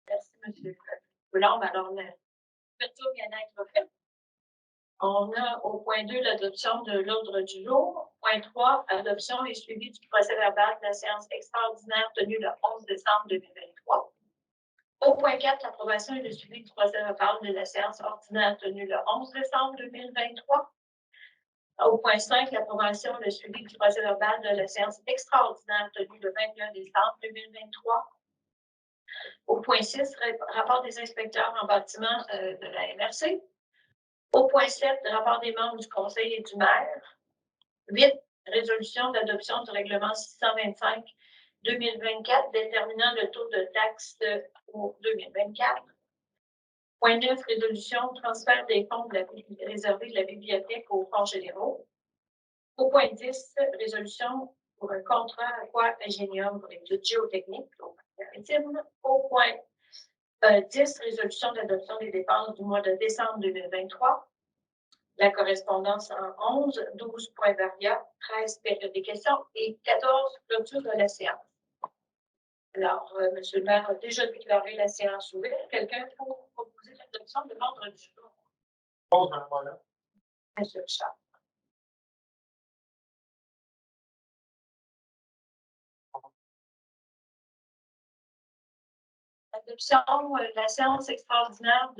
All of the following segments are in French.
Merci, M. Coulombe. Alors, l'ouverture vient d'être faite. On a au point 2 l'adoption de l'ordre du jour. Point 3, adoption et suivi du procès-verbal de la séance extraordinaire tenue le 11 décembre 2023. Au point 4, l'approbation et le suivi du procès-verbal de la séance ordinaire tenue le 11 décembre 2023. Au point 5, l'approbation et le suivi du procès-verbal de la séance extraordinaire tenue le 21 décembre 2023. Au point 6, rapport des inspecteurs en bâtiment de la MRC. Au point 7, rapport des membres du conseil et du maire. 8, résolution d'adoption du règlement 625-2024 déterminant le taux de taxe pour 2024. Point 9, résolution transfert des fonds réservés de la bibliothèque aux fonds généraux. Au point 10, résolution pour un contrat aqua-ingénium pour l'étude géotechnique au maritime. Au point 10, résolution d'adoption des dépenses du mois de décembre 2023. La correspondance en 11, 12 points variables, 13 périodes des questions et 14 clôtures de la séance. Alors, M. le maire a déjà déclaré la séance ouverte. Quelqu'un pour proposer l'adoption de l'ordre du jour? M. Richard. L'adoption de la séance extraordinaire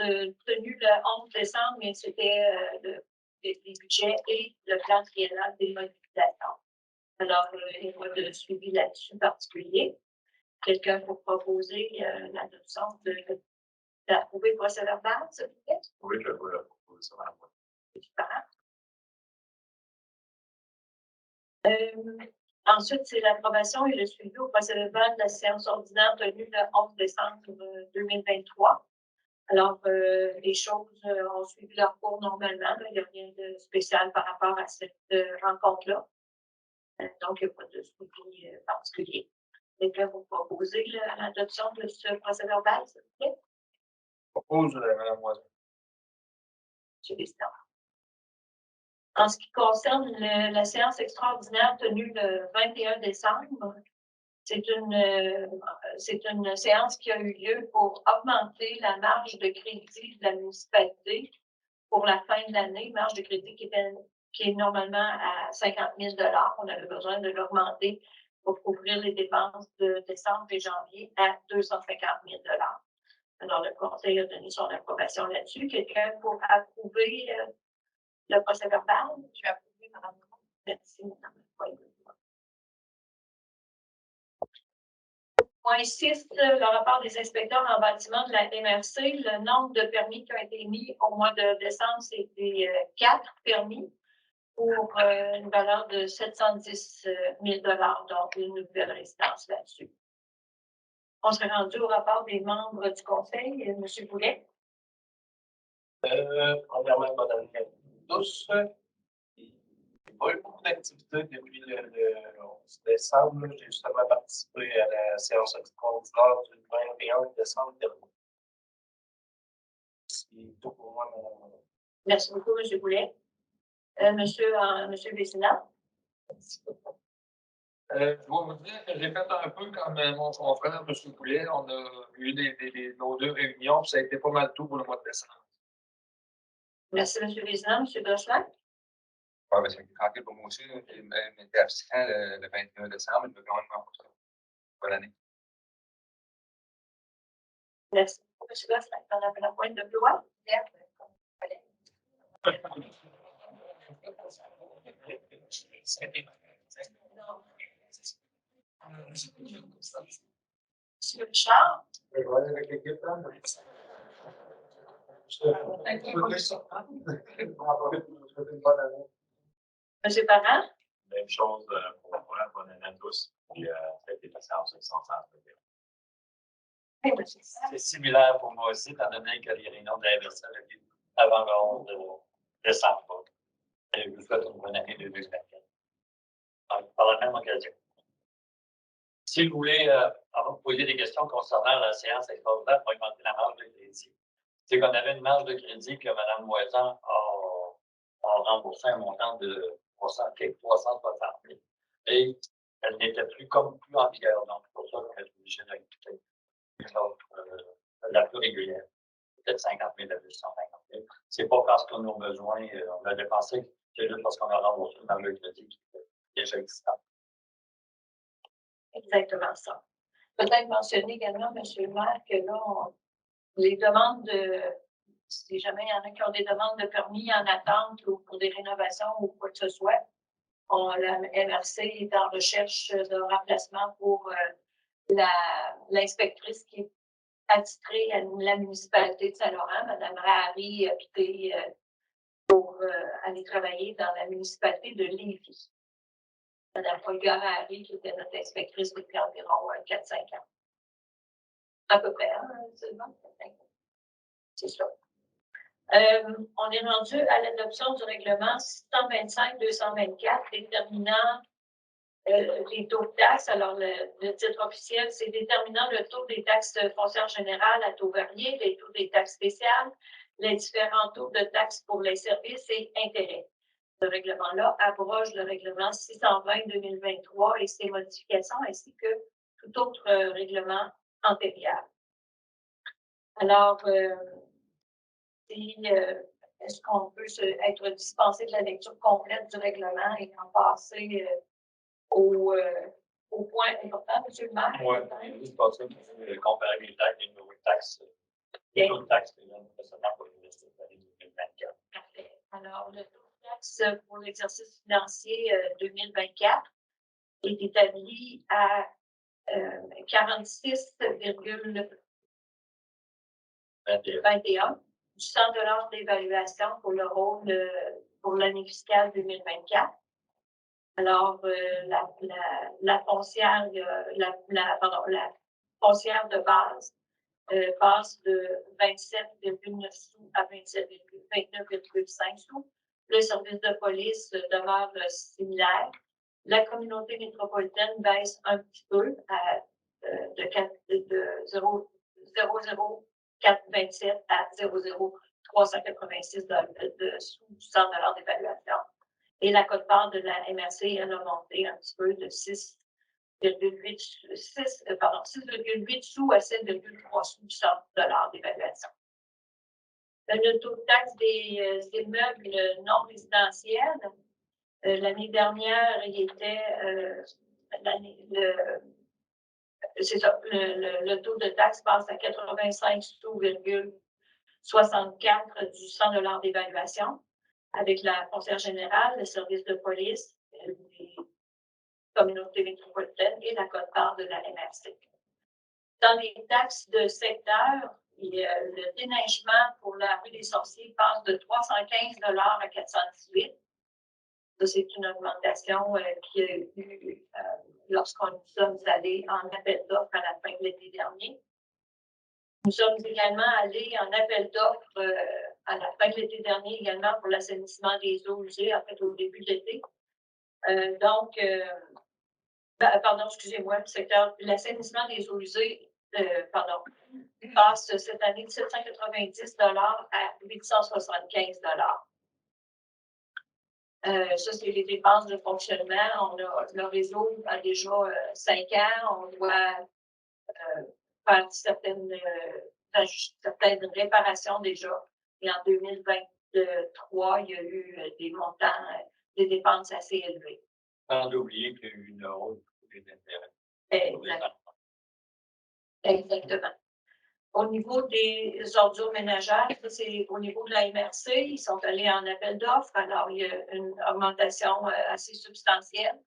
tenue le 11 décembre, mais c'était les budgets et le plan triennal des modifications. Alors, il y a pas de suivi là-dessus particulier. Quelqu'un pour proposer l'adoption d'approuver le procès-verbal, s'il vous plaît? Oui, je vais proposer ça. Ensuite, c'est l'approbation et le suivi au procès-verbal de la séance ordinaire tenue le 11 décembre 2023. Alors, les choses ont suivi leur cours normalement. Il n'y a rien de spécial par rapport à cette rencontre-là. Donc, il n'y a pas de suivi particulier. Quelqu'un vous proposer l'adoption de ce procès-verbal, s'il vous plaît? Je propose Mme Moisin. M. Destin. En ce qui concerne la séance extraordinaire tenue le 21 décembre, c'est une séance qui a eu lieu pour augmenter la marge de crédit de la municipalité pour la fin de l'année, marge de crédit qui est normalement à 50 000 $. On avait besoin de l'augmenter pour couvrir les dépenses de décembre et janvier à 250 000 $. Alors, le conseil a donné son approbation là-dessus. Quelqu'un pour approuver le procès-verbal? Je vais approuver, Mme. Merci, Mme. Point 6, le rapport des inspecteurs en bâtiment de la MRC. Le nombre de permis qui ont été émis au mois de décembre, c'était 4 permis pour une valeur de 710 000 $, donc une nouvelle résidence là-dessus. On serait rendu au rapport des membres du conseil. M. Boulet. Premièrement, Mme tous. Il n'y a pas eu beaucoup d'activités depuis le 11 décembre. J'ai justement participé à la séance extraordinaire du 21 décembre dernier. C'est tout pour moi, Mme. Merci beaucoup, M. Boulet. Monsieur Vézina. Je dois vous dire que j'ai fait un peu comme mon confrère, M. Boulet. On a eu nos 2 réunions, puis ça a été pas mal tout pour le mois de décembre. Merci, M. Vézina. M. Gosselin. Oui, bien, c'est tranquille pour moi aussi. J'ai même été absent le 21 décembre. Je veux quand même m'en faire. Bonne année. Merci beaucoup, M. Gosselin. On a la pointe de gloire. Monsieur Richard. Je vais aller avec l'équipe. Monsieur Parent. Même chose pour moi. Bonne année à tous. Puis, ça a été la séance extraordinaire. C'est similaire pour moi aussi, étant donné que les réunions de la MRC avaient lieu avant le 11 décembre. Et je vous souhaite une bonne année 2024. Donc, par la même occasion. Si vous voulez poser des questions concernant la séance extraordinaire pour augmenter la marge de crédit, c'est qu'on avait une marge de crédit que Mme Moisin a remboursé un montant de 360 000. Et elle n'était plus en vigueur. Donc, c'est pour ça qu'on est obligé d'ajouter une autre la plus régulière. Peut-être 50 000 à 250 000. C'est pas parce qu'on a besoin, on a dépensé, c'est juste parce qu'on a remboursé dans le crédit qui est déjà existant. Exactement ça. Peut-être mentionner également, M. le maire, que là, les demandes si jamais il y en a qui ont des demandes de permis en attente ou pour des rénovations ou quoi que ce soit, la MRC est en recherche de remplacement pour l'inspectrice qui est attitrée à la municipalité de Saint-Laurent, Mme Rahari, a quitté pour aller travailler dans la municipalité de Lévis. Mme Olga Rahari, qui était notre inspectrice depuis environ 4-5 ans. À peu près, hein, c'est ça. On est rendu à l'adoption du règlement 625-224 déterminant les taux de taxes. Alors, le titre officiel, c'est déterminant le taux des taxes foncières générales à taux variés, les taux des taxes spéciales, les différents taux de taxes pour les services et intérêts. Ce règlement-là abroge le règlement 620-2023 et ses modifications, ainsi que tout autre règlement antérieur. Alors, est-ce qu'on peut être dispensé de la lecture complète du règlement et en passer au point important, M. le maire? Oui, juste passer comparer les taxes, les nouveaux taxes, les taux de taxes précédents pour l'Université de 2024. Parfait. Alors, le taux de taxe pour l'exercice financier 2024 est établi à 46,21 du 100 $ d'évaluation pour le rôle pour l'année fiscale 2024. Alors, la foncière, la foncière de base passe de 27,9 sous à 29,5 sous. Le service de police demeure similaire. La communauté métropolitaine baisse un petit peu de 0,0427 à 0,0386 de sous 100 $ d'évaluation. Et la quote-part de la MRC, elle a monté un petit peu de 6,8 sous à 7,3 sous du 100 $ d'évaluation. Le taux de taxe des immeubles non résidentiels, l'année dernière, il était c'est ça, le taux de taxe passe à 85 sous,64 du 100 $ d'évaluation avec la foncière générale, le service de police, les communautés métropolitaines et la quote-part de la MRC. Dans les taxes de secteur, le déneigement pour la rue des Sorciers passe de 315 $ à 418. Ça, c'est une augmentation qui a eu lorsqu'on nous sommes allés en appel d'offres à la fin de l'été dernier. Nous sommes également allés en appel d'offres à la fin de l'été dernier également pour l'assainissement des eaux usées, en fait, au début de l'été. Pardon, excusez-moi, le secteur, l'assainissement des eaux usées, passe cette année de 790 $ à 875 $. Ça, c'est les dépenses de fonctionnement. Le réseau a déjà 5 ans. On doit faire certaines réparations déjà. Et en 2023, il y a eu des montants, des dépenses assez élevées. Sans oublier qu'il y a eu une hausse des intérêts. Exactement. Au niveau des ordures ménagères, c'est au niveau de la MRC, ils sont allés en appel d'offres, alors il y a une augmentation assez substantielle.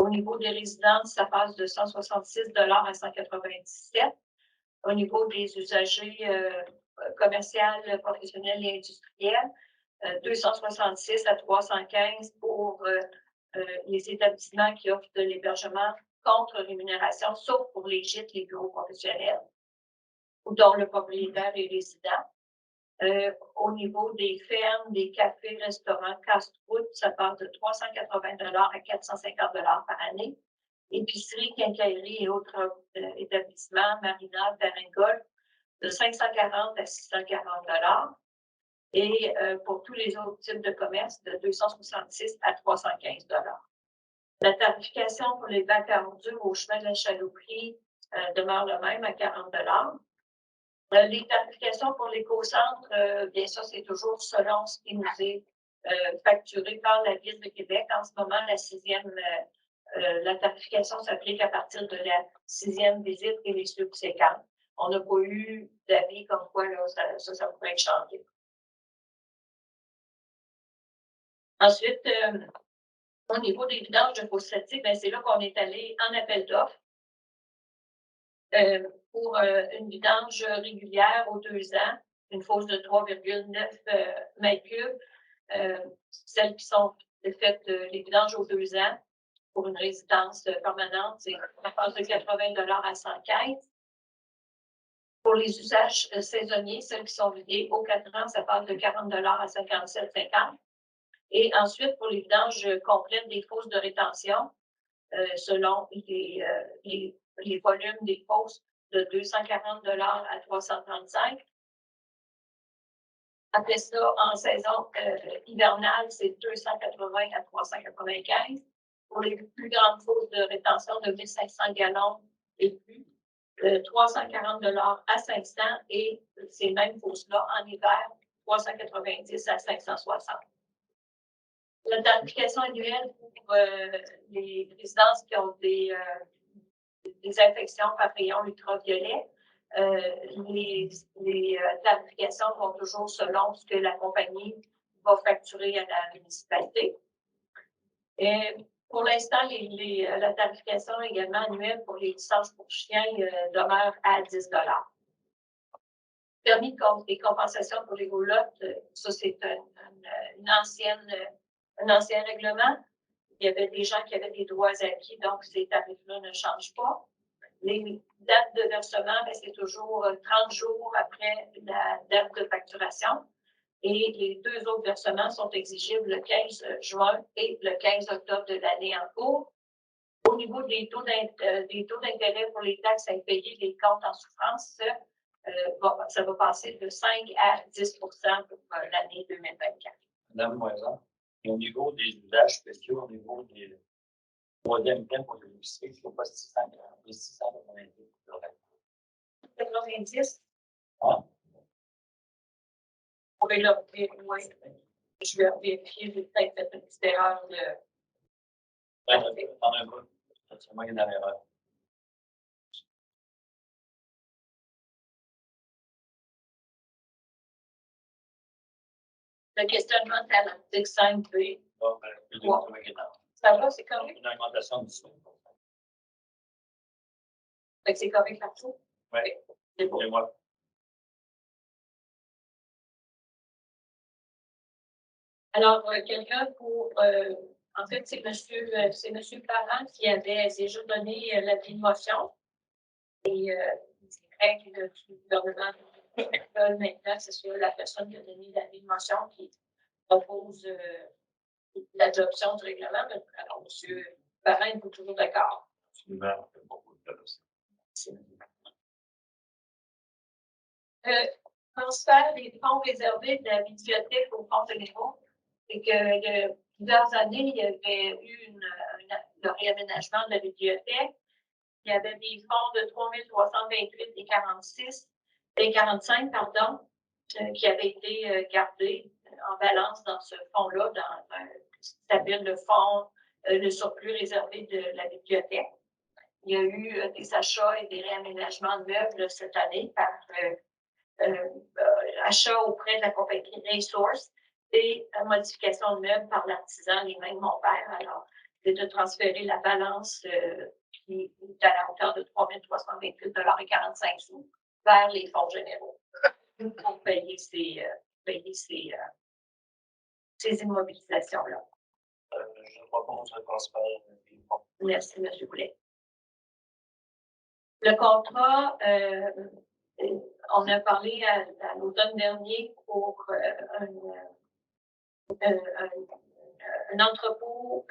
Au niveau des résidences, ça passe de 166 $ à 197. Au niveau des usagers commerciaux, professionnels et industriels, 266 à 315 pour les établissements qui offrent de l'hébergement contre rémunération, sauf pour les gîtes, les bureaux professionnels, ou dont le propriétaire est résident. Au niveau des fermes, des cafés, restaurants, casse-croûte, ça passe de 380 $ à 450 $ par année. Épicerie, quincaillerie et autres établissements, marina, terrain golf, de 540 à 640 $. Et pour tous les autres types de commerce, de 266 à 315 $. La tarification pour les bacs à ordures au chemin de la Chalouperie demeure le même à 40 $. Les tarifications pour l'éco-centre, bien ça, c'est toujours selon ce qui nous est facturé par la Ville de Québec. En ce moment, la tarification s'applique à partir de la 6e visite et les subséquentes. On n'a pas eu d'avis comme quoi là, ça pourrait être changé. Ensuite, au niveau des vidanges de phosphatique, ben, c'est là qu'on est allé en appel d'offres pour une vidange régulière aux 2 ans, une fosse de 3,9 mètres cubes. Celles qui sont faites, les vidanges aux 2 ans pour une résidence permanente, c'est à partir de 80 $ à 115. Pour les usages saisonniers, celles qui sont vidées aux 4 ans, ça passe de 40 $ à 57,50. Et ensuite, pour les vidanges complètes des fosses de rétention, selon les volumes des fosses, de 240 $ à 335. Après ça, en saison hivernale, c'est 280 à 395. Pour les plus grandes fosses de rétention de 1500 gallons et plus, 340 $ à 500 et ces mêmes fosses-là en hiver, 390 à 560. La tarification annuelle pour les résidences qui ont des infections par rayon ultraviolet, les tarifications vont toujours selon ce que la compagnie va facturer à la municipalité. Et pour l'instant, la tarification également annuelle pour les licences pour chiens demeure à 10 $. Permis et compensations pour les roulottes, ça c'est un ancien règlement. Il y avait des gens qui avaient des droits acquis, donc ces tarifs-là ne changent pas. Les dates de versement, c'est toujours 30 jours après la date de facturation. Et les 2 autres versements sont exigibles le 15 juin et le 15 octobre de l'année en cours. Au niveau des taux d'intérêt pour les taxes impayées, les comptes en souffrance, ça va passer de 5 à 10 pour l'année 2024. Madame Moisan, au niveau des usages spéciaux, au niveau des troisième thème pour l'électricité, il ne faut pas 690 pour le reste. 90? Ah. Oui, là, oui. Je vais vérifier, j'ai peut-être fait une petite erreur de. T'en as un peu. C'est moi qui ai une erreur. Le questionnement thalassique 5B. Bon, Ça va, c'est correct? Une augmentation de 10%. Fait que c'est correct partout? Oui. C'est bon. Et moi. Alors, quelqu'un pour. En fait, c'est monsieur Parent qui avait déjà donné l'avis de motion. Et c'est vrai que le gouvernement maintenant, c'est sur la personne qui a donné l'avis de motion qui propose l'adoption du règlement. Alors, monsieur Parent, êtes-vous toujours d'accord? Absolument, c'est beaucoup de choses. Transfert des fonds réservés de la bibliothèque aux fonds généraux, c'est que il y a plusieurs années, il y avait eu le réaménagement de la bibliothèque. Il y avait des fonds de 3 328 et 45, qui avaient été gardés en balance dans ce fonds-là, dans ce qui s'appelle le fonds, le surplus réservé de la bibliothèque. Il y a eu des achats et des réaménagements de meubles cette année par achat auprès de la compagnie Resource et modification de meubles par l'artisan, les mêmes mon père. Alors, c'est de transférer la balance qui est à la hauteur de 3 328 $ et 45 sous vers les fonds généraux pour payer ces immobilisations-là. Je propose le transfert des fonds. Merci, M. Boulet. Le contrat, on a parlé à l'automne dernier pour un entrepôt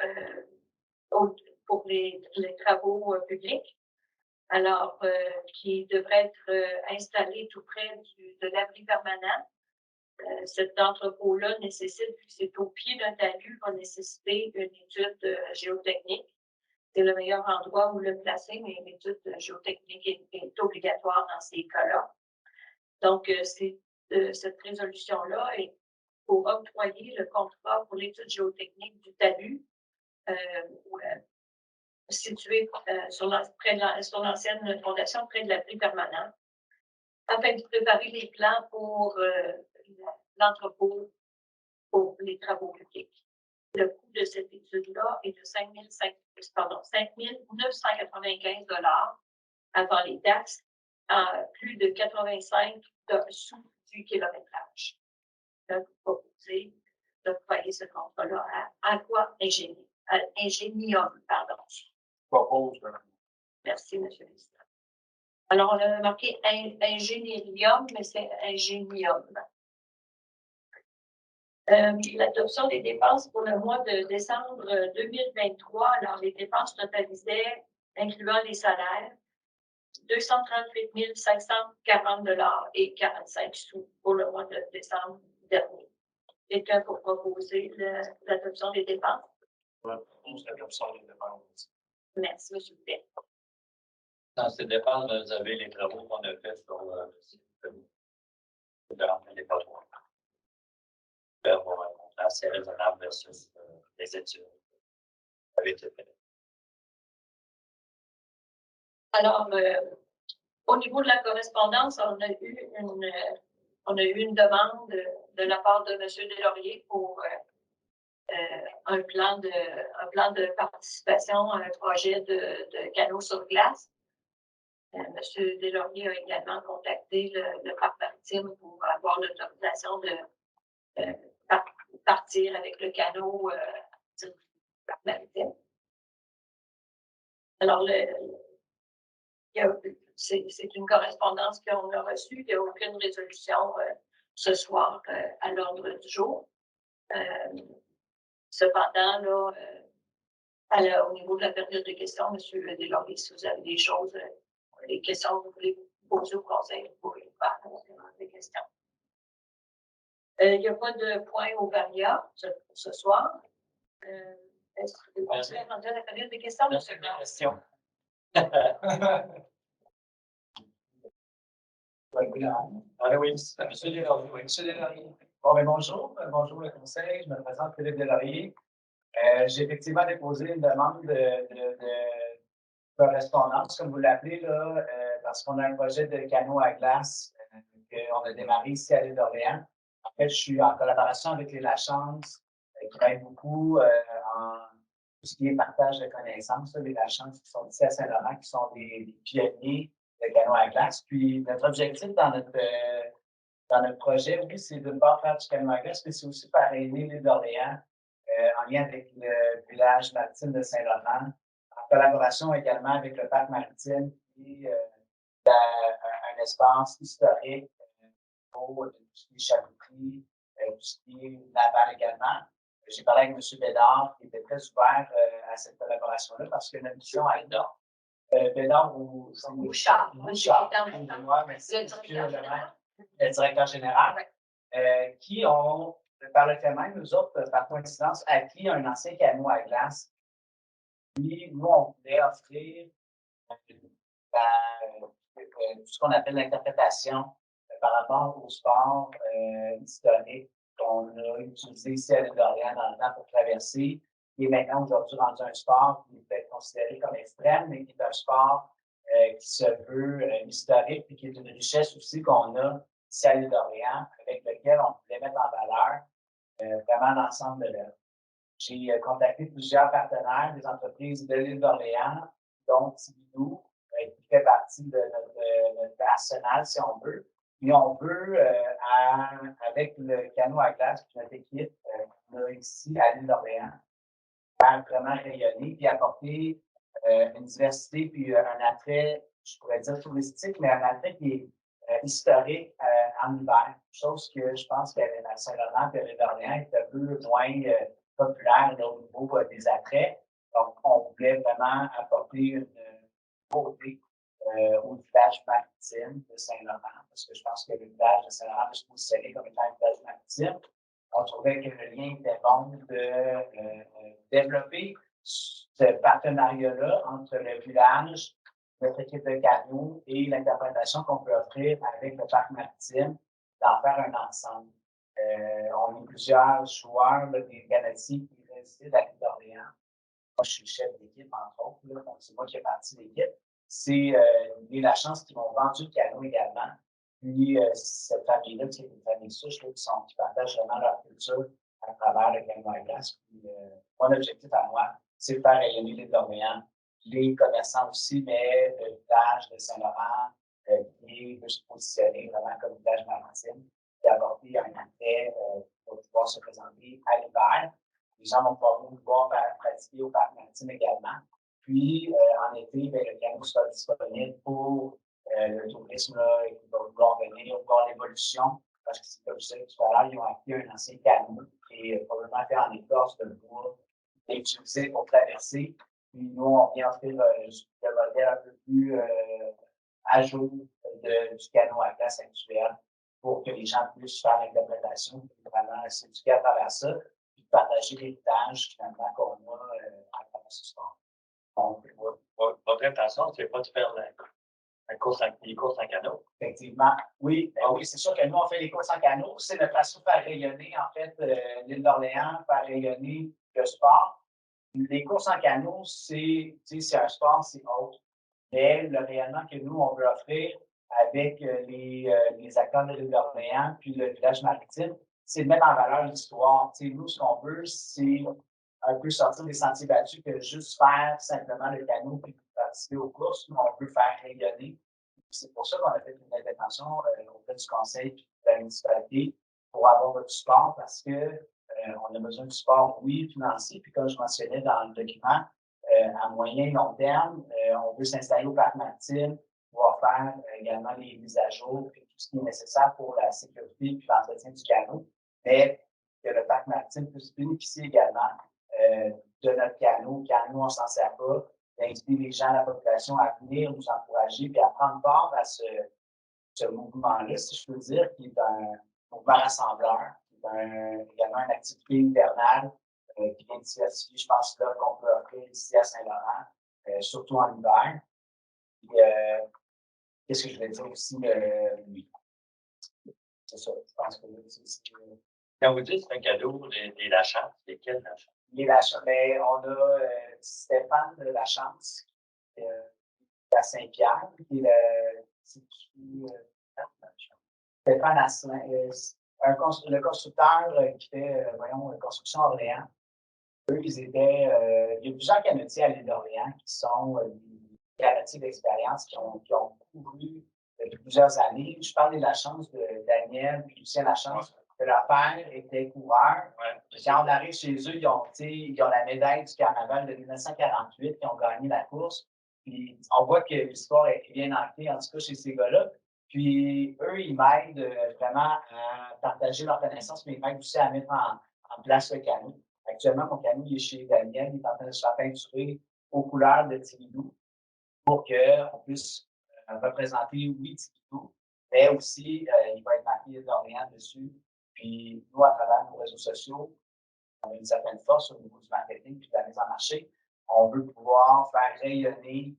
pour les travaux publics, alors qui devrait être installé tout près de l'abri permanent. Cet entrepôt-là nécessite, vu que c'est au pied d'un talus, va nécessiter une étude géotechnique. C'est le meilleur endroit où le placer, mais l'étude géotechnique est obligatoire dans ces cas-là. Donc, cette résolution-là est pour octroyer le contrat pour l'étude géotechnique du talus situé sur l'ancienne fondation près de l'abri permanent, afin de préparer les plans pour l'entrepôt pour les travaux publics. Le coût de cette étude-là est de 5 995 avant les taxes, à plus de 85 sous du kilométrage. Donc, proposer d'octroyer ce contrat-là à Aqua Ingénium, pardon. Propose. Merci, M. le Président. Alors, on a marqué Ingénierium, mais c'est Ingénium. L'adoption des dépenses pour le mois de décembre 2023, alors les dépenses totalisaient, incluant les salaires, 238 540 et 45 sous pour le mois de décembre dernier. Quelqu'un pour proposer l'adoption des dépenses? Je propose l'adoption des dépenses. Merci, M. le Président. Dans ces dépenses, vous avez les travaux qu'on a faits sur le site de remplir les besoins. Faire avoir un montant assez raisonnable versus les études qui avaient été faites. Alors, au niveau de la correspondance, on a eu une demande de la part de M. Deslauriers pour un plan de participation à un projet de canaux sur glace. M. Deslauriers a également contacté le parc maritime pour avoir l'autorisation de partir avec le canot du parc maritime. Alors, c'est une correspondance qu'on a reçue. Il n'y a aucune résolution ce soir à l'ordre du jour. Cependant, là, au niveau de la période de questions, M. Deslauriers, si vous avez des choses, des questions que vous voulez poser au conseil, vous pouvez le faire des questions. Il n'y a pas de point au VARIA ce soir. Est-ce que vous serait rendu à la période de questions, M. Question. Oui, M. Deslauriers. Bon, bonjour le conseil, je me présente Philippe Deslauriers. J'ai effectivement déposé une demande de correspondance, comme vous l'appelez, là, parce qu'on a un projet de canot à glace qu'on a démarré ici à l'île d'Orléans. En fait, je suis en collaboration avec les Lachance, qui m'aident beaucoup en tout ce qui est partage de connaissances. Les Lachance qui sont ici à Saint-Laurent, qui sont des pionniers de canot à glace. Puis notre objectif dans notre projet, oui, c'est de ne pas faire du canot à glace, mais c'est aussi parrainer l'île d'Orléans en lien avec le village maritime de Saint-Laurent, en collaboration également avec le parc maritime qui est un espace historique pour tout ce qui est charcuterie, tout ce qui est naval également. J'ai parlé avec M. Bédard qui était très ouvert à cette collaboration-là parce que notre mission à Bédard ou Bouchard, excusez-moi, merci, le directeur général, qui ont, par le fait même, nous autres, par coïncidence, acquis un ancien canot à glace. Puis, nous, on voulait offrir ce qu'on appelle l'interprétation par rapport au sport historique qu'on a utilisé ici à l'île d'Orléans dans le temps pour traverser, qui est maintenant aujourd'hui rendu un sport qui peut être considéré comme extrême, mais qui est un sport qui se veut historique et qui est une richesse aussi qu'on a ici à l'île d'Orléans, avec lequel on voulait mettre en valeur vraiment l'ensemble de l'œuvre. J'ai contacté plusieurs partenaires, des entreprises de l'île d'Orléans, dont Tibidou, qui fait partie de notre arsenal, si on veut. Et on veut, avec le canot à glace, notre équipe, on a ici à l'île d'Orléans, faire vraiment rayonner et apporter une diversité puis un attrait, je pourrais dire touristique, mais un attrait qui est historique en hiver. Chose que je pense qu'à Saint-Laurent et à l'île d'Orléans est un peu moins populaire là, au niveau des attraits. Donc, on voulait vraiment apporter une beauté au village maritime de Saint-Laurent, parce que je pense que le village de Saint-Laurent peut se positionner comme étant un village maritime. On trouvait que le lien était bon de développer ce partenariat-là entre le village notre équipe de canot et l'interprétation qu'on peut offrir avec le parc maritime, d'en faire un ensemble. On est plusieurs joueurs là, des canotiers qui résident à l'île d'Orléans. Moi, je suis le chef d'équipe, entre autres, là, donc c'est moi qui ai parti de l'équipe. C'est la chance qu'ils m'ont vendu le canot également. Puis, cette famille-là, c'est une famille souche qui partagent vraiment leur culture à travers le canot à glace. Puis, mon objectif à moi, c'est de faire rayonner l'île d'Orléans, les commerçants aussi, mais le village de Saint-Laurent, qui veut se positionner vraiment comme village maritime, d'apporter un attrait pour pouvoir se présenter à l'hiver. Les gens vont pouvoir venir nous voir pratiquer au parc maritime également. Puis, en été, le canot sera disponible pour le tourisme qui va vouloir venir voir l'évolution. Parce que, comme je disais tout à l'heure, ils ont acquis un ancien canot qui est probablement fait en écorce de bois et utilisé pour traverser. Puis, nous, on vient offrir le modèle un peu plus à jour du canot à glace actuel pour que les gens puissent faire l'interprétation et vraiment s'éduquer à travers ça. Partager l'héritage finalement qu'on a à travers ce sport. Donc, Votre intention, c'est pas de faire les courses en canot? Effectivement, oui. Oui, c'est sûr que nous, on fait les courses en canot. C'est notre façon de faire rayonner, en fait, l'île d'Orléans, faire rayonner le sport. Les courses en canot, c'est un sport, c'est autre. Mais le rayonnement que nous, on veut offrir avec les acteurs de l'île d'Orléans puis le village maritime, c'est de mettre en valeur l'histoire. Nous, ce qu'on veut, c'est un peu sortir des sentiers battus que juste faire simplement le canot puis participer aux courses. Nous, on veut faire rayonner. C'est pour ça qu'on a fait une intervention auprès du conseil et de la municipalité pour avoir du support parce que on a besoin de support, oui, financier. Puis comme je mentionnais dans le document, à moyen et long terme, on veut s'installer au parc maritime, pouvoir faire également les mises à jour et tout ce qui est nécessaire pour la sécurité et l'entretien du canot, mais que le parc maritime puisse bénéficier également de notre canot, quand nous, on ne s'en sert pas, d'inviter les gens, la population à venir nous encourager et à prendre part à ce mouvement-là, si je peux dire, qui est un mouvement rassembleur, qui est également une activité hivernale qui vient diversifier, je pense, l'offre qu'on peut offrir ici à Saint-Laurent, surtout en hiver. Qu'est-ce que je vais dire aussi? C'est ça, je pense que c'est. Quand vous dites c'est un cadeau, les Lachance, c'est quel Lachance? Les Lachance, mais on a Stéphane de Lachance, qui est à Saint-Pierre, qui est Stéphane Asselin, le constructeur qui fait, Construction Orléans. Eux, il y a plusieurs canotiers à l'île d'Orléans qui sont des canotiers d'expérience qui ont couru depuis plusieurs années. Je parle de la chance de Daniel et Lucien Lachance, que leur père était coureur. Ouais. Quand on arrive chez eux, ils ont la médaille du carnaval de 1948 qui ont gagné la course. Puis on voit que l'histoire est bien ancrée, en tout cas chez ces gars-là. Puis eux, ils m'aident vraiment à partager leurs connaissances, mais ils m'aident aussi à mettre en place le canot. Actuellement, mon canot est chez Daniel, il est en train de se faire peinturer aux couleurs de Tibidou pour qu'on puisse représenter, oui, Tibidou, mais aussi, il va être marqué d'Orléans dessus. Puis nous, à travers nos réseaux sociaux, on a une certaine force au niveau du marketing puis de la mise en marché. On veut pouvoir faire rayonner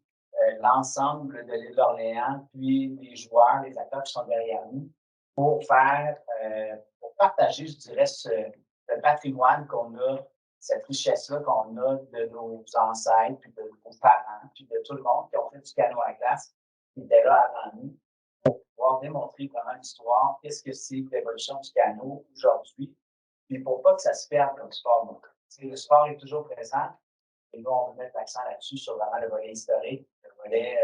l'ensemble de l'île d'Orléans, puis les joueurs, les acteurs qui sont derrière nous, pour partager, je dirais, le patrimoine qu'on a, cette richesse-là qu'on a de nos ancêtres, puis de nos parents, puis de tout le monde qui ont fait du canot à glace, qui était là avant nous, pour pouvoir démontrer vraiment l'histoire, qu'est-ce que c'est l'évolution du canot aujourd'hui, puis pour pas que ça se perde comme sport. Donc, le sport est toujours présent, et nous, on veut mettre l'accent là-dessus sur vraiment le volet historique, le volet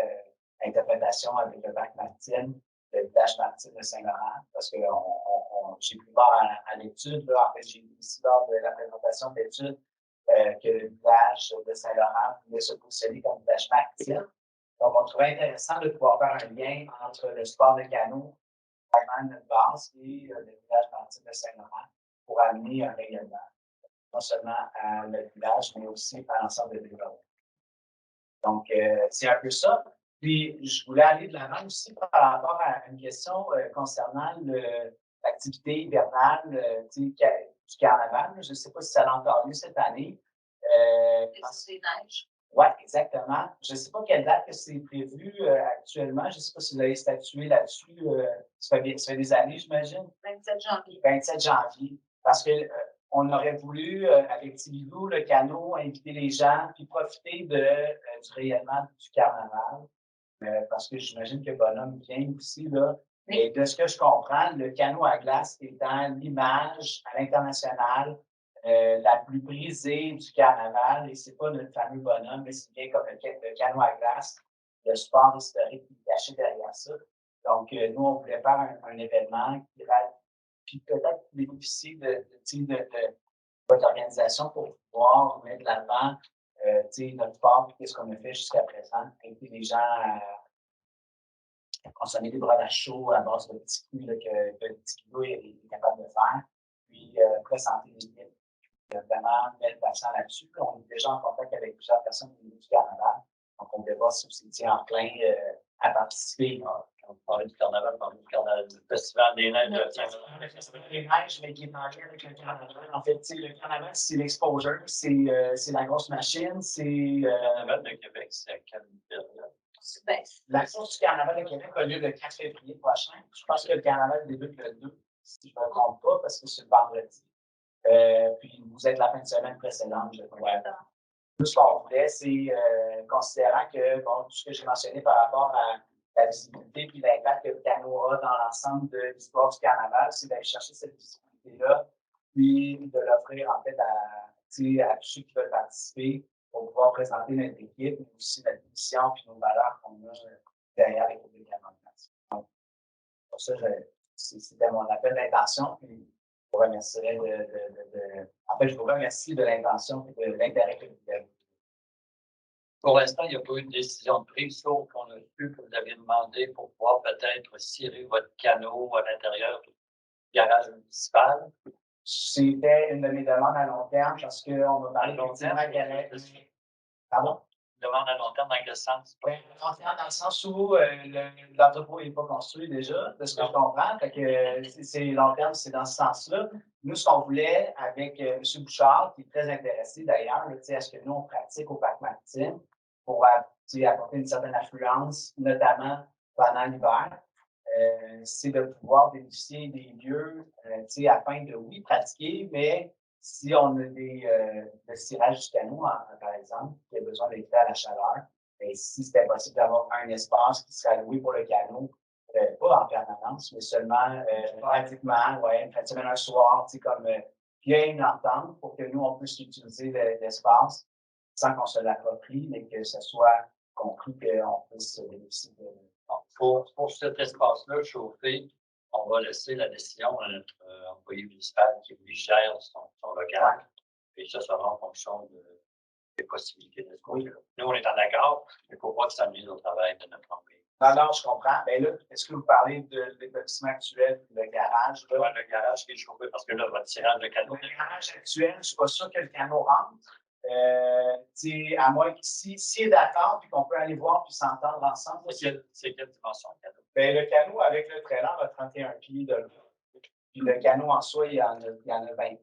interprétation avec le parc maritime, le village maritime de Saint-Laurent, parce que j'ai pu voir à l'étude, en fait, j'ai vu ici lors de la présentation de l'étude que le village de Saint-Laurent pouvait se positionner comme village maritime. Donc, on trouvait intéressant de pouvoir faire un lien entre le sport de canot, vraiment notre base, et le village maritime de Saint-Laurent pour amener un rayonnement, non seulement à le village, mais aussi à l'ensemble de l'île. Donc, c'est un peu ça. Puis, je voulais aller de l'avant aussi par rapport à une question concernant l'activité hivernale du carnaval. Je ne sais pas si ça l'a encore lieu cette année. C'est des neiges. Oui, exactement. Je ne sais pas quelle date que c'est prévu actuellement. Je ne sais pas si vous avez statué là-dessus. Ça fait des années, j'imagine. 27 janvier. 27 janvier. Parce que on aurait voulu, avec Tibidou, le canot, inviter les gens, puis profiter du rayonnement du carnaval. Parce que j'imagine que Bonhomme vient aussi, là. Et de ce que je comprends, le canot à glace étant l'image à l'international la plus prisée du carnaval, et c'est pas notre fameux Bonhomme, mais c'est bien comme le canot à glace, le sport historique qui est caché derrière ça. Donc, nous, on voulait faire un événement qui va puis peut-être bénéficier de votre organisation pour pouvoir mettre de l'avant notre sport et qu'est-ce qu'on a fait jusqu'à présent, inviter les gens à consommer des breuvages chauds à base de petits coups que le petit Guido est capable de faire, puis présenter l'équipe. Vraiment mettre l'accent là-dessus. On est déjà en contact avec plusieurs personnes au niveau du carnaval, donc on peut voir si vous étiez enclin à participer. On parlait du carnaval, du festival des neiges. Le festival des neiges, mais qui est en lien avec le carnaval. En fait, le carnaval, c'est l'exposure, c'est la grosse machine, c'est... Le carnaval de Québec, c'est à quelle période? La course du carnaval de Québec a lieu le 4 février prochain. Je pense que le carnaval débute le 2, si je ne me trompe pas, parce que c'est le vendredi. Puis vous êtes la fin de semaine précédente, je crois. Tout ce qu'on voulait, c'est considérant que tout ce que j'ai mentionné par rapport à la visibilité et l'impact que le canot a dans l'ensemble de l'histoire du carnaval, c'est d'aller chercher cette visibilité-là, puis de l'offrir en fait à tous ceux qui veulent participer pour pouvoir présenter notre équipe, mais aussi notre mission et nos valeurs qu'on a derrière l'équipe de Canada. Donc, pour ça, c'était mon appel d'intention. Puis, je vous remercierais je vous remercie de l'intention et de l'intérêt que vous avez. Pour l'instant, il n'y a pas eu de décision de prise, sauf qu'on a vu que vous aviez demandé pour pouvoir peut-être cirer votre canot à l'intérieur du garage municipal. C'était une de mes demandes à long terme parce qu'on va parler de garage. Pardon? Demande à long terme dans quel sens? Oui, long terme dans le sens où l'entrepôt n'est pas construit déjà, de ce que je comprends. Fait que c'est long terme, c'est dans ce sens-là. Nous, ce qu'on voulait avec M. Bouchard, qui est très intéressé d'ailleurs, à ce que nous, on pratique au parc maritime pour apporter une certaine affluence, notamment pendant l'hiver, c'est de pouvoir bénéficier des lieux afin de, oui, pratiquer, mais si on a le cirage du canot, par exemple, qui a besoin d'être fait à la chaleur, et si c'était possible d'avoir un espace qui serait alloué pour le canot, pas en permanence, mais seulement pratiquement, une fin de semaine, un soir, comme bien une entente pour que nous, on puisse utiliser l'espace sans qu'on se l'approprie, mais que ce soit compris qu'on puisse bénéficier de. Pour cet espace-là chauffé, on va laisser la décision à notre employé municipal qui lui gère son local. Et ça sera en fonction des possibilités de ce côté-là. Nous, on est en accord, mais il ne faut pas que ça nuise au travail de notre employé. Non, je comprends. Mais là, est-ce que vous parlez de l'établissement actuel, le garage? Oui, le garage qui est chauffé parce que là, votre tirage de canot. Le garage actuel, je ne suis pas sûr que le canot rentre. À moins que s'il est d'accord puis qu'on peut aller voir puis s'entendre ensemble. C'est quelle dimension le canot? Bien, le canot avec le trailer a 31 pieds de long. Puis le canot en soi, il y en a 20.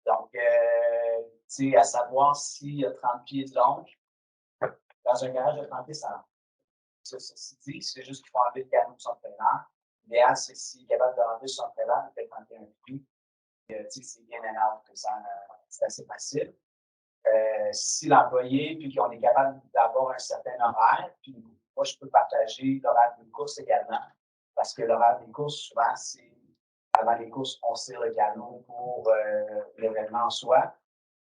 Donc, à savoir s'il y a 30 pieds de long, dans un garage de 30 pieds, ça rentre. Ceci dit, c'est juste qu'il faut enlever le canot de son trailer. L'idéal, c'est s'il est capable de rentrer sur son trailer, il fait 31 pieds. C'est bien énorme, c'est assez facile. Si l'employé, puis qu'on est capable d'avoir un certain horaire, puis moi, je peux partager l'horaire des courses également, parce que l'horaire des courses, souvent, c'est avant les courses, on cire le canot pour l'événement en soi.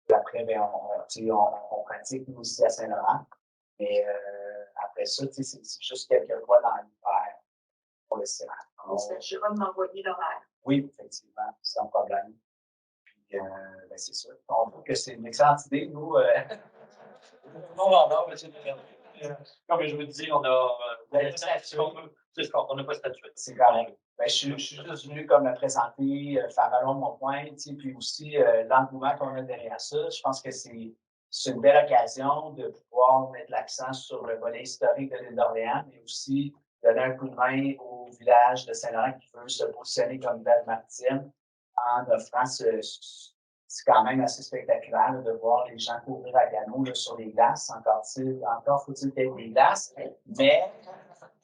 Puis après, bien, on pratique nous aussi à Saint-Laurent. Mais après ça, c'est juste quelques fois dans l'hiver pour le cirage. Je vais m'envoyer l'horaire. Oui, effectivement, c'est un problème. C'est ça. On trouve que c'est une excellente idée. Nous, comme je vous dis, on a on n'a pas statué. C'est correct. Je suis juste venu comme me présenter, faire valoir mon point, puis aussi l'engouement qu'on a derrière ça. Je pense que c'est une belle occasion de pouvoir mettre l'accent sur le volet historique de l'île d'Orléans, mais aussi donner un coup de main au village de Saint-Laurent qui veut se positionner comme ville maritime en offrant c'est quand même assez spectaculaire là, de voir les gens courir à canot là, sur les glaces. Encore faut-il qu'il y ait des glaces. Mais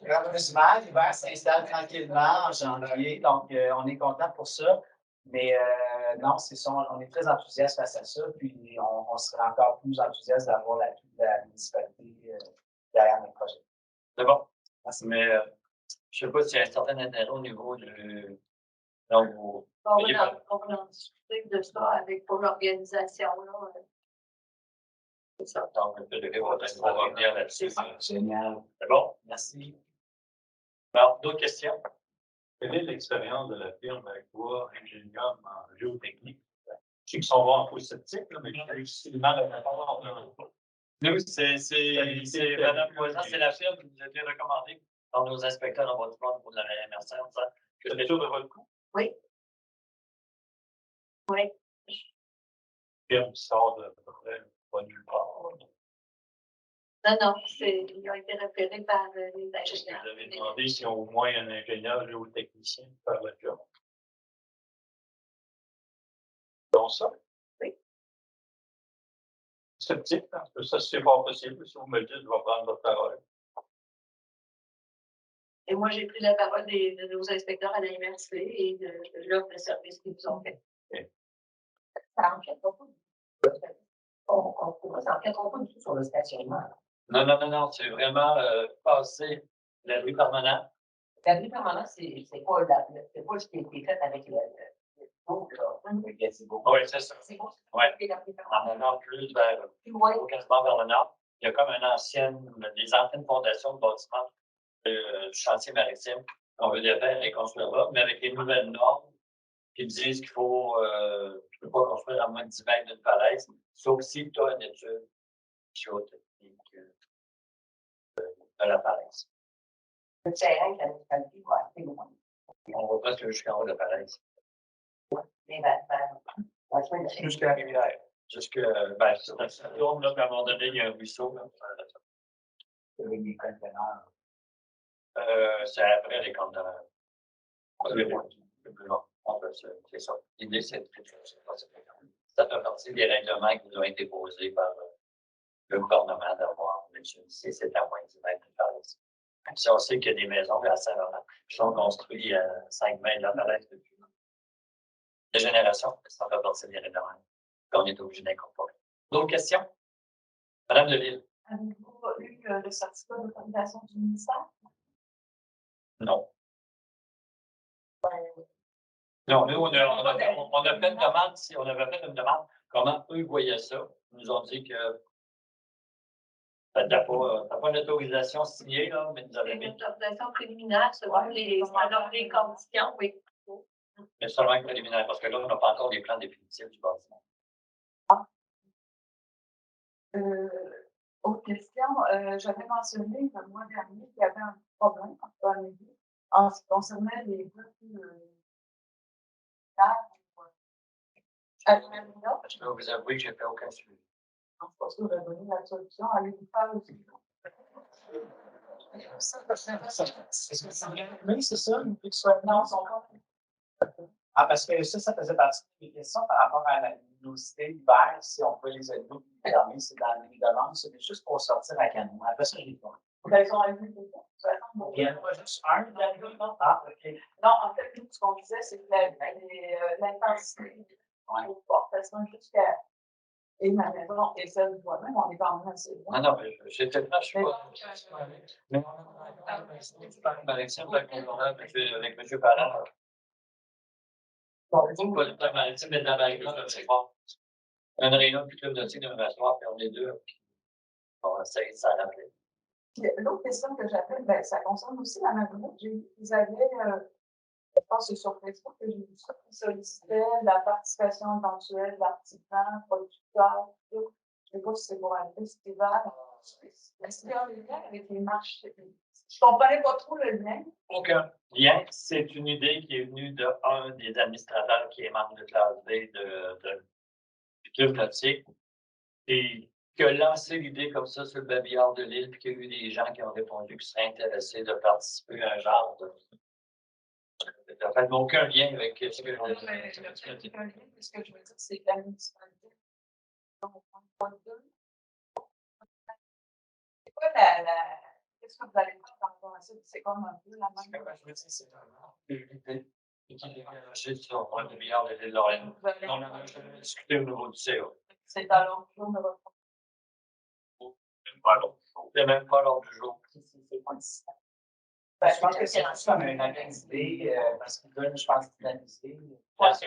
heureusement, l'hiver s'installe tranquillement en janvier. Donc, on est content pour ça. Mais non, c'est ça, on est très enthousiaste face à ça. Puis, on sera encore plus enthousiaste d'avoir l'appui de la municipalité derrière notre projet. C'est bon. Mais je ne sais pas s'il y a un certain intérêt au niveau du. Donc, On va en discuter de ça avec pour l'organisation. c'est ça. Donc, on va revenir là-dessus. Génial. C'est bon? Merci. Alors, d'autres questions? Quelle est l'expérience de la firme avec toi, ingénieur en géotechnique? Je sais qu'ils sont bons en faux sceptique, mais j'ai réussi mal à avoir Nous, c'est Mme Poisson, c'est la firme qui nous a été recommandée par nos inspecteurs en bâtiment pour la MRC en disant que c'est sûr de votre coup. Oui. Oui. Firme qui sort de peu près pas nulle part. Non, ils ont été repérés par les Est-ce que ingénieurs. vous avez demandé s'ils ont au moins un ingénieur géotechnicien pour faire le job? Donc ça? Oui. Sceptique, parce que ça, c'est pas possible. Si vous me le dites, je vais prendre votre parole. Et moi, j'ai pris la parole de nos inspecteurs à la MRC et de l'offre de service qu'ils nous ont fait. Ça empiète beaucoup. Ça empiète beaucoup du tout sur le stationnement. Non, c'est vraiment passer la rue permanente. La vie permanente, c'est pas ce qui a été fait avec le beau, là. Oui, c'est ça. C'est beau, Ouais. c'est la vie permanente. En allant plus vers, quasiment vers le nord, il y a comme des anciennes fondations de bâtiments du chantier maritime qu'on veut défaire et construire là, mais avec les nouvelles normes qui disent qu'il faut, tu peux pas construire à moins de 10 mètres d'une falaise, sauf si tu as une étude géotechnique de la falaise. Le terrain de la municipalité va assez loin. On va presque jusqu'en haut de la falaise. Mais la chemin de Jusqu'à la rivière. Ça tourne, là, puis à un moment donné, il y a un ruisseau. Là. Avec des conteneurs. C'est après les conteneurs. C'est ça. L'idée, c'est de ça fait partie des règlements qui nous ont été posés par le gouvernement d'avoir c'est à moins de 10 mètres de falaise. Si on sait qu'il y a des maisons à Saint-Laurent qui sont construites à 5 mètres de la falaise depuis des générations, ça fait partie des règlements qu'on est obligé d'incorporer. D'autres questions? Madame Delille? Avez-vous eu le certificat d'autorisation du ministère? Non. Non, nous, on a fait une demande, si on avait fait une demande, comment eux voyaient ça. Ils nous ont dit que tu n'as pas l'autorisation signée, là, mais nous C'est avaient une mis, autorisation préliminaire selon les conditions, oui. mais seulement une préliminaire, parce que là, on n'a pas encore les plans définitifs du bâtiment. Autre question, j'avais mentionné le mois dernier qu'il y avait un problème en ce qui concernait les rues Almena. Je dois vous avouer que je n'ai fait aucun suivi. Je pense que vous avez donné la solution. Allez-vous faire aussi? Oui, c'est ça, une petite soit. Non, ah, parce que ça faisait partie des questions par rapport à la luminosité l'hiver, si on peut les aider, c'est dans les demandes, c'est juste pour sortir à canot. Après ça, j'ai pas. Ils ont vu Il y en a juste un, non? Ah, OK. Non, en fait, nous, ce qu'on disait, c'est que l'intensité est forte, parce que jusqu'à et ma maison et celle de toi-même, on est quand même assez loin. Non, mais j'étais pas, je suis pas. Mais on a maritime avec M. Parent. Pas le plan maritime, mais dans la réunion de ce soir. Une réunion du club nautique de soir, puis on est deux. On essaie de s'en rappeler. L'autre question que j'appelle, ben, ça concerne aussi la marine. J'ai vu qu'ils avaient, je pense que c'est sur Facebook que j'ai vu ça, qui sollicitait la participation éventuelle d'artisans, producteurs, tout. Je ne sais pas si c'est pour un festival. Est-ce qu'il y a un lien avec les marchés? Je ne comprenais pas trop le lien. Aucun lien. C'est une idée qui est venue d'un des administrateurs qui est membre de classe B du club nautique et qui a lancé l'idée comme ça sur le babillard de l'île, puis qu'il y a eu des gens qui ont répondu qu'ils seraient intéressés de participer à un genre de Ça fait aucun lien avec ce que Ce que je veux dire, c'est que la municipalité. C'est quoi qu'est-ce que vous allez faire par rapport à ça? C'est comme un peu la même. Je me dis, c'est un priorité. Et qui est engagé sur un milliard de l'île Lorraine. On en a jamais discuté au niveau du CA. C'est à l'ordre du jour de votre. C'est même pas l'ordre du jour. C'est pas si simple. Ben, je pense que c'est juste comme une organisée, parce qu'ils veulent, je pense, dynamiser. Parce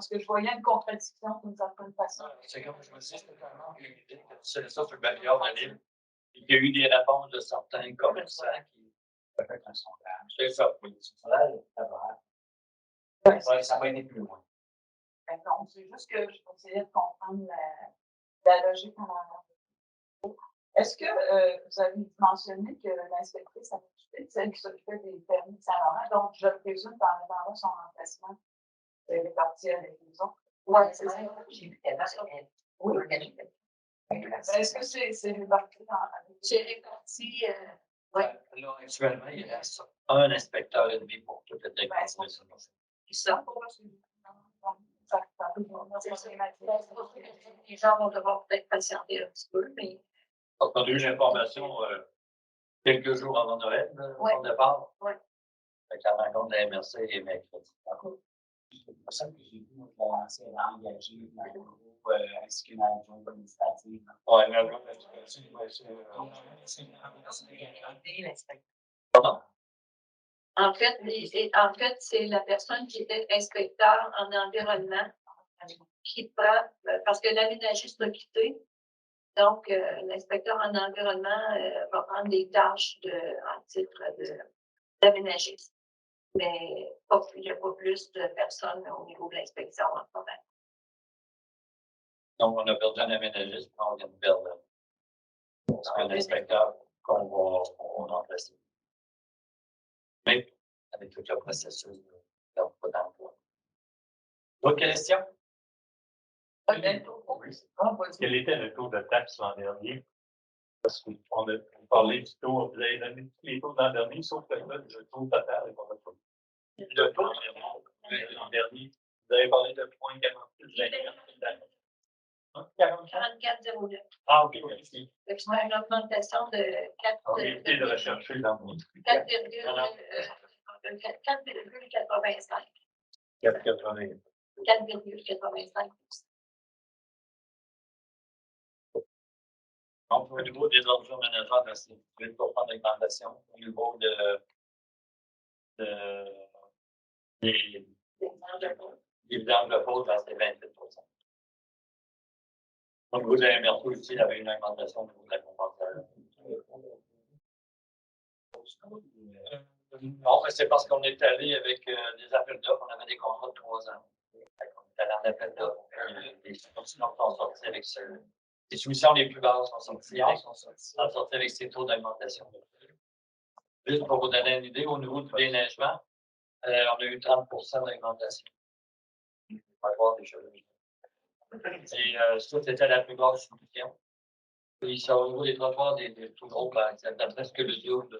que je voyais une contradiction d'une certaine façon. C'est comme je me dis, c'est tellement une idée que c'est ça sur le balayeur de l'île. Il y a eu des réponses de certains commerçants qui. Peut-être un sondage. C'est ça, oui. Ça va aller plus loin. Ben non, c'est juste que je essayais de comprendre la logique en arrière. Est-ce que vous avez mentionné que l'inspectrice avait quitté, celle qui s'occupait des permis de Saint-Laurent, donc je présume qu'en attendant son remplacement, elle est partie avec les autres? Oui, c'est ça. J'ai vu qu'elle Oui. Est-ce que c'est réparti dans. C'est réparti, Là, actuellement, il reste un inspecteur et demi pour toute la déclaration. ils sont pour les gens vont devoir peut-être patienter un petit peu, mais On a eu l'information quelques jours avant Noël, son départ. Oui. Fait que la rencontre de la MRC est mercredi. C'est pour ça que j'ai vu notre commencer à engager dans le groupe ainsi qu'une adjointe administrative. Oui, mais pardon? en fait, c'est la personne qui était inspecteur en environnement qui prend, parce que l'aménagiste a quitté. Donc, l'inspecteur en environnement va prendre des tâches en titre d'aménagiste. Mais il n'y a pas plus de personnes au niveau de l'inspection en ce moment. Donc, on a perdu un aménagiste, puis on vient de perdre un inspecteur qu'on va remplacer. Mais avec tout le processus d'emploi. D'autres questions? Quel était le taux de taxe l'an dernier? Parce qu'on a parlé du taux, vous avez donné tous les taux l'an dernier, sauf que là, le taux total est pas le taux. Le taux l'an dernier, vous avez parlé de 0,46. 44,09. Ah, ok, merci. Donc, c'est une augmentation de 4. On va éviter de rechercher dans mon 4,85. 4,80. 4,85. Donc, au niveau des ordres managers, c'est 8% d'augmentation. Au niveau des vidanges de pause, c'est 28%. Au niveau de la MRC aussi, il y avait une augmentation au niveau de la compensation. Non, mais c'est parce qu'on est allé avec des appels d'offres, on avait des contrats de 3 ans. On est allé en appel d'offres. Les soumissions sont sorties avec ce. Les soumissions les plus basses sont sorties avec ces taux d'augmentation. Juste pour vous donner une idée, au niveau du déneigement, on a eu 30% d'augmentation. On va voir des choses. Et ça, c'était la plus basse soumission. Puis ça, au niveau des trottoirs, des tout gros, ben, c'était presque le double.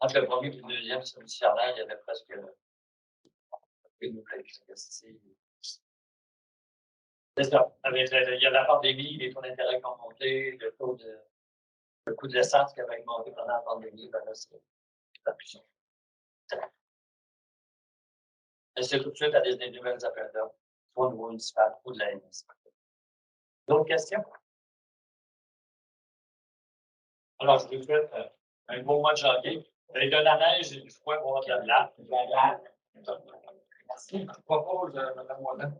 Entre le premier et le deuxième soumissionnaire, il y avait presque une double. C'est ça. Avec, il y a la pandémie, les taux d'intérêt qui ont monté, le coût de l'essence qui avait augmenté pendant la pandémie, ben là, c'est la plus. Et c'est tout de suite à des nouvelles appels d'offres, soit au niveau municipal ou de la MS. D'autres questions? Alors, je vous souhaite un beau mois de janvier. Avec de la neige et du froid, on va avoir de la glace. Merci. Je propose, Mme Moisin.